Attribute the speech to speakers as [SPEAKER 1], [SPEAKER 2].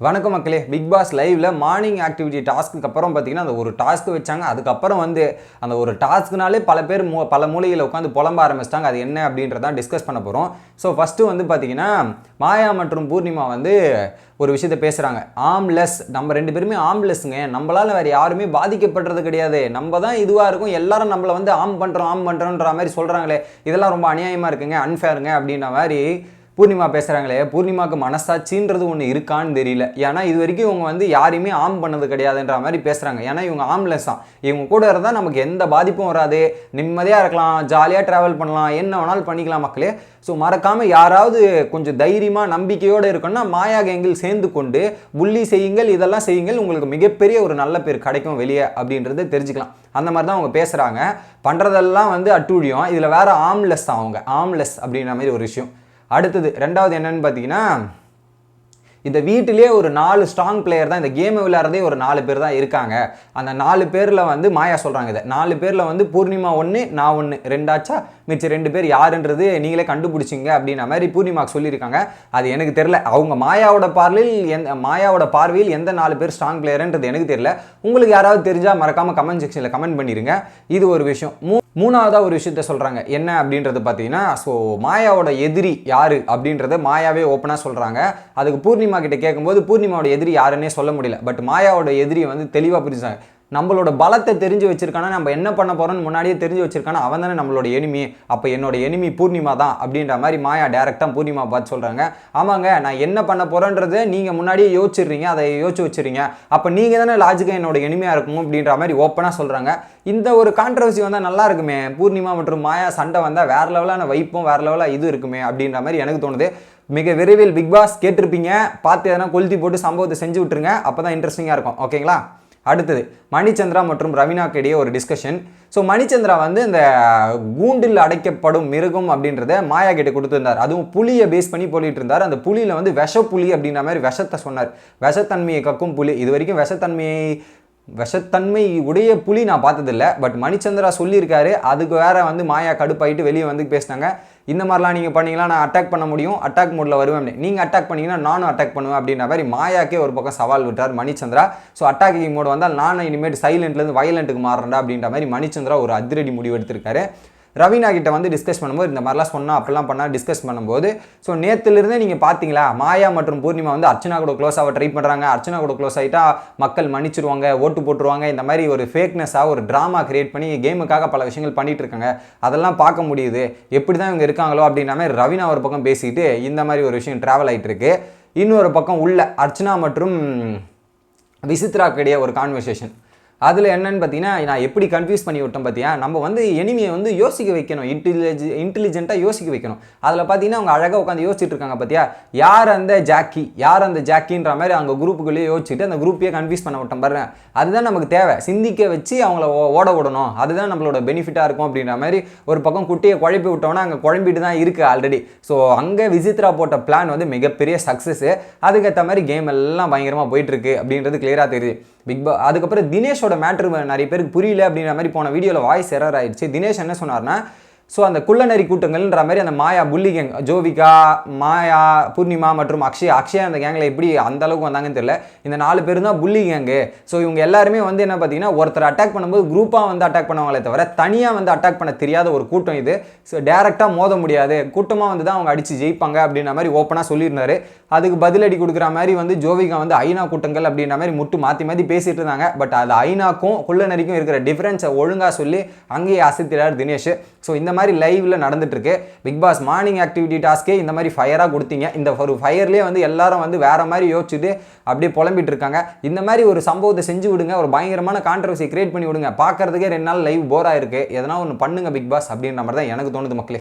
[SPEAKER 1] வணக்கம் மக்களே. Big pass லைவ்ல மார்னிங் ஆக்டிவிட்டி டாஸ்க்கு அப்புறம் பார்த்தீங்கன்னா அந்த ஒரு டாஸ்க்கு வச்சாங்க. அதுக்கப்புறம் வந்து அந்த ஒரு டாஸ்க்குனாலே பல பேர் பல மூலையில் உட்காந்து புலம்ப ஆரம்பிச்சிட்டாங்க. அது என்ன அப்படின்றதான் டிஸ்கஸ் பண்ண போகிறோம். ஸோ ஃபஸ்ட்டு வந்து பார்த்தீங்கன்னா மாயா மற்றும் பூர்ணிமா வந்து ஒரு விஷயத்த பேசுகிறாங்க. ஆம்லெஸ், நம்ம ரெண்டு பேருமே ஆம்லெஸ்ங்க, நம்மளால் வேறு யாருமே பாதிக்கப்படுறது கிடையாது, நம்ம தான் இதுவாக இருக்கும், எல்லாரும் நம்மளை வந்து ஆம் பண்ணுறோன்ற மாதிரி சொல்கிறாங்களே, இதெல்லாம் ரொம்ப அநியாயமாக இருக்குங்க, அன்ஃபேருங்க அப்படின்ற மாதிரி பூர்ணிமா பேசுகிறாங்களே. பூர்ணிமாவுக்கு மனசாட்சின்றது ஒன்று இருக்கான்னு தெரியல. ஏன்னா இது வரைக்கும் இவங்க வந்து யாரையுமே ஆம் பண்ணது கிடையாதுன்ற மாதிரி பேசுகிறாங்க. ஏன்னா இவங்க ஆம்லெஸ் தான். இவங்க கூட இருந்தால் நமக்கு எந்த பாதிப்பும் வராது, நிம்மதியாக இருக்கலாம், ஜாலியாக ட்ராவல் பண்ணலாம், என்ன வேணாலும் பண்ணிக்கலாம் மக்களே. ஸோ மறக்காமல் யாராவது கொஞ்சம் தைரியமாக நம்பிக்கையோடு இருக்கணும்னா மாயா கேங்கில் சேர்ந்து கொண்டு புள்ளி செய்யுங்கள், இதெல்லாம் செய்யுங்கள், உங்களுக்கு மிகப்பெரிய ஒரு நல்ல பேர் கிடைக்கும் வெளியே அப்படின்றத தெரிஞ்சுக்கலாம். அந்த மாதிரி தான் அவங்க பேசுகிறாங்க. பண்ணுறதெல்லாம் வந்து அட்டூழியம். இதில் வேறு ஆம்லெஸ் தான், அவங்க ஆம்லெஸ் அப்படின்ற மாதிரி ஒரு விஷயம். அடுத்தது ரெண்டாவது என்னன்னு பார்த்தீங்கன்னா, இந்த வீட்டிலே ஒரு 4 ஸ்ட்ராங் பிளேயர் தான், இந்த கேமை விளையாடுறதே ஒரு 4 பேர் தான் இருக்காங்க. அந்த 4 பேரில் வந்து மாயா சொல்கிறாங்க, இதை 4 பேரில் வந்து பூர்ணிமா 1, நான் 1, 2 ஆச்சா, மிச்சம் 2 பேர் யாருன்றது நீங்களே கண்டுபிடிச்சிங்க அப்படின்ற மாதிரி பூர்ணிமாக்கு சொல்லியிருக்காங்க. அது எனக்கு தெரியல, அவங்க மாயாவோட பார்வையில் எந்த 4 பேர் ஸ்ட்ராங் பிளேயர்ன்றது எனக்கு தெரியல. உங்களுக்கு யாராவது தெரிஞ்சால் மறக்காமல் கமெண்ட் செக்ஷனில் கமெண்ட் பண்ணிடுங்க. இது ஒரு விஷயம். மூணாவதாக ஒரு விஷயத்த சொல்கிறாங்க. என்ன அப்படின்றது பார்த்தீங்கன்னா, ஸோ மாயாவோட எதிரி யார் அப்படின்றத மாயாவே ஓப்பனாக சொல்கிறாங்க. அதுக்கு பூர்ணிமா கிட்ட கேட்கும்போது பூர்ணிமாவோட எதிரி யாருன்னே சொல்ல முடியல. பட் மாயாவோட எதிரியை வந்து தெளிவாக புரிஞ்சாங்க. நம்மளோட பலத்தை தெரிஞ்சு வச்சிருக்கானா, நம்ம என்ன பண்ண போகிறோன்னு முன்னாடியே தெரிஞ்சு வச்சிருக்கானா, அவன் தானே நம்மளோட எனிமி, அப்போ என்னோட எனிமி பூர்ணிமா தான் அப்படின்ற மாதிரி மாயா டேரெக்டாக பூர்ணிமா பார்த்து சொல்கிறாங்க. ஆமாங்க, நான் என்ன பண்ண போகிறேன்றதை நீங்கள் முன்னாடியே யோசிச்சிடுறீங்க, அதை யோசிச்சு வச்சுருங்க, அப்போ நீங்கள் தானே லாஜிக்காக என்னோட எனிமையாக இருக்கும் அப்படின்ற மாதிரி ஓப்பனாக சொல்கிறாங்க. இந்த ஒரு கான்ட்ரவர்சி வந்தால் நல்லா இருக்குமே, பூர்ணிமா மற்றும் மாயா சண்டை வந்தால் வேறு லெவலான வைப்பும் வேறு லெவலாக இது இருக்குமே அப்படின்ற மாதிரி எனக்கு தோணுது. மிக விரைவில் பிக் பாஸ் கேட்டிருப்பீங்க, பார்த்து எதனா கொளுத்தி போட்டு சம்பவத்தை செஞ்சு விட்டுருங்க, அப்போ தான் இன்ட்ரெஸ்டிங்காக இருக்கும். ஓகேங்களா? அடுத்தது மணிச்சந்திரா மற்றும் ரவீனாக்கு இடையே ஒரு டிஸ்கஷன். ஸோ மணிச்சந்திரா வந்து இந்த கூண்டில் அடைக்கப்படும் மிருகம் அப்படின்றத மாயா கிட்ட கொடுத்துருந்தார். அதுவும் புலியை பேஸ் பண்ணி போலிட்டு இருந்தார். அந்த புலியில் வந்து விஷப்புலி அப்படின்ற மாதிரி விஷத்தை சொன்னார். விஷத்தன்மையை கக்கும் புலி. இது வரைக்கும் விஷத்தன்மை உடைய புலி நான் பார்த்ததில்லை. பட் மணிச்சந்திரா சொல்லியிருக்காரு. அதுக்கு வேற வந்து மாயா கடுப்பாயிட்டு வெளியே வந்து பேசினாங்க. இந்த மாதிரிலாம் நீங்கள் பண்ணிங்கன்னா நான் அட்டாக் பண்ண முடியும், அட்டாக் மோடில் வருவேன், நீங்கள் அட்டாக் பண்ணிங்கன்னா நானும் அட்டாக் பண்ணுவேன் அப்படின்ற மாதிரி மாயாக்கே ஒரு பக்கம் சவால் விட்டார் மணிச்சந்திரா. ஸோ அட்டாக்கிங் மோடு வந்தால் நானும் இனிமேட்டு சைலண்ட்லேருந்து வயலண்ட்டுக்கு மாறுறேன்டா அப்படின்ற மாதிரி மணிச்சந்திரா ஒரு அதிரடி முடிவு எடுத்திருக்காரு. ரவீனா கிட்ட வந்து டிஸ்கஸ் பண்ணும்போது இந்த மாதிரிலாம் சொன்னால் அப்படிலாம் பண்ணால் டிஸ்கஸ் பண்ணும்போது, ஸோ நேற்றுலேருந்தே நீங்கள் பார்த்தீங்களா, மாயா மற்றும் பூர்ணிமா வந்து அர்ச்சனா கூட க்ளோஸ் ஆக ட்ரை பண்ணுறாங்க. அர்ச்சனா கூட க்ளோஸ் ஆகிட்டா மக்கள் மன்னிச்சிருவாங்க, ஓட்டு போட்டுருவாங்க, இந்த மாதிரி ஒரு ஃபேக்னஸாக ஒரு ட்ராமா கிரியேட் பண்ணி கேமுக்காக பல விஷயங்கள் பண்ணிட்டு இருக்காங்க. அதெல்லாம் பார்க்க முடியுது, எப்படி தான் இவங்க இருக்காங்களோ அப்படின்ற மாதிரி ரவீனா ஒரு பக்கம் பேசிக்கிட்டு இந்த மாதிரி ஒரு விஷயம் ட்ராவல் ஆகிட்டு இருக்கு. இன்னொரு பக்கம் உள்ள அர்ச்சனா மற்றும் விசித்ராக்கு இடையே ஒரு கான்வர்சேஷன். அதில் என்னன்னு பார்த்தீங்கன்னா, நான் எப்படி கன்ஃபியூஸ் பண்ணி விட்டோம் பார்த்தியா, நம்ம வந்து எனிமியை வந்து யோசிக்க வைக்கணும், இன்டெலிஜென்ட்டாக யோசிக்க வைக்கணும். அதில் பார்த்தீங்கன்னா அவங்க அழகாக உட்காந்து யோசிச்சுட்டு இருக்காங்க பார்த்தியா, யார் அந்த ஜாக்கின்ற மாதிரி அவங்க குரூப்புக்குள்ளேயே யோசிச்சுட்டு அந்த குரூப்பையே கன்ஃபியூஸ் பண்ண விட்டோம் பாருங்க. அதுதான் நமக்கு தேவை, சிந்திக்க வச்சு அவங்கள ஓட விடணும், அதுதான் நம்மளோட பெனிஃபிட்டாக இருக்கும் அப்படின்ற மாதிரி. ஒரு பக்கம் குட்டியை குழப்பி விட்டோம்னா அங்கே குழம்பிட்டு தான் இருக்குது ஆல்ரெடி. ஸோ அங்கே விசித்ரா போட்ட பிளான் வந்து மிகப்பெரிய சக்ஸஸ். அதுக்கேற்ற மாதிரி கேம் எல்லாம் பயங்கரமாக போயிட்டுருக்கு அப்படின்றது கிளியராக தெரியுது. அதுக்கப்புறம் தினேஷோட மேட்ரு நிறைய பேருக்கு புரியல அப்படின்ற மாதிரி போன வீடியோவில் வாய்ஸ் எரர் ஆயிடுச்சு. தினேஷ் என்ன சொன்னார்னா, ஸோ அந்த குள்ளநரி கூட்டங்கள்ன்ற மாதிரி அந்த மாயா புள்ளி கேங், ஜோவிகா, மாயா, பூர்ணிமா மற்றும் அக்ஷயா அந்த கேங்கில் எப்படி அந்த அளவுக்கு வந்தாங்கன்னு தெரியல. இந்த 4 பேர் தான் புள்ளி கேங்கு. ஸோ இவங்க எல்லாருமே வந்து என்ன பார்த்தீங்கன்னா, ஒருத்தர் அட்டாக் பண்ணும்போது குரூப்பாக வந்து அட்டாக் பண்ணுவாங்களே தவிர தனியாக வந்து அட்டாக் பண்ண தெரியாத ஒரு கூட்டம் இது. ஸோ டேரெக்டாக மோத முடியாது, கூட்டமாக வந்து தான் அவங்க அடித்து ஜெயிப்பாங்க அப்படின்ற மாதிரி ஓப்பனாக சொல்லியிருந்தாரு. அதுக்கு பதிலடி கொடுக்குற மாதிரி வந்து ஜோவிகா வந்து ஐநா கூட்டங்கள் அப்படின்ற மாதிரி மாற்றி பேசிட்டு இருந்தாங்க. பட் அது ஐநாக்கும் குள்ளநரிக்கும் இருக்கிற டிஃப்ரென்ஸை ஒழுங்காக சொல்லி அங்கேயே அசைத்திறார் தினேஷ். ஸோ இந்த மாதிரி லைவ்ல நடந்துட்டு இருக்கு. பிக் பாஸ் மார்னிங் ஆக்டிவிட்டி டாஸ்கே இந்த மாதிரி ஃபயராக கொடுத்தீங்க. இந்த ஒரு ஃபயர்லேயே வந்து எல்லாரும் வந்து வேற மாதிரி யோசிச்சுட்டு அப்படியே புலம்பிட்டு இருக்காங்க. இந்த மாதிரி ஒரு சம்பவத்தை செஞ்சு விடுங்க, ஒரு பயங்கரமான கான்ட்ரவர்சி கிரியேட் பண்ணி விடுங்க. பார்க்கறதுக்கே 2 நாள் லைவ் போராக இருக்கு, எதனா ஒன்று பண்ணுங்க பிக் பாஸ் அப்படின்ற மாதிரி தான் எனக்கு தோணுது மக்களே.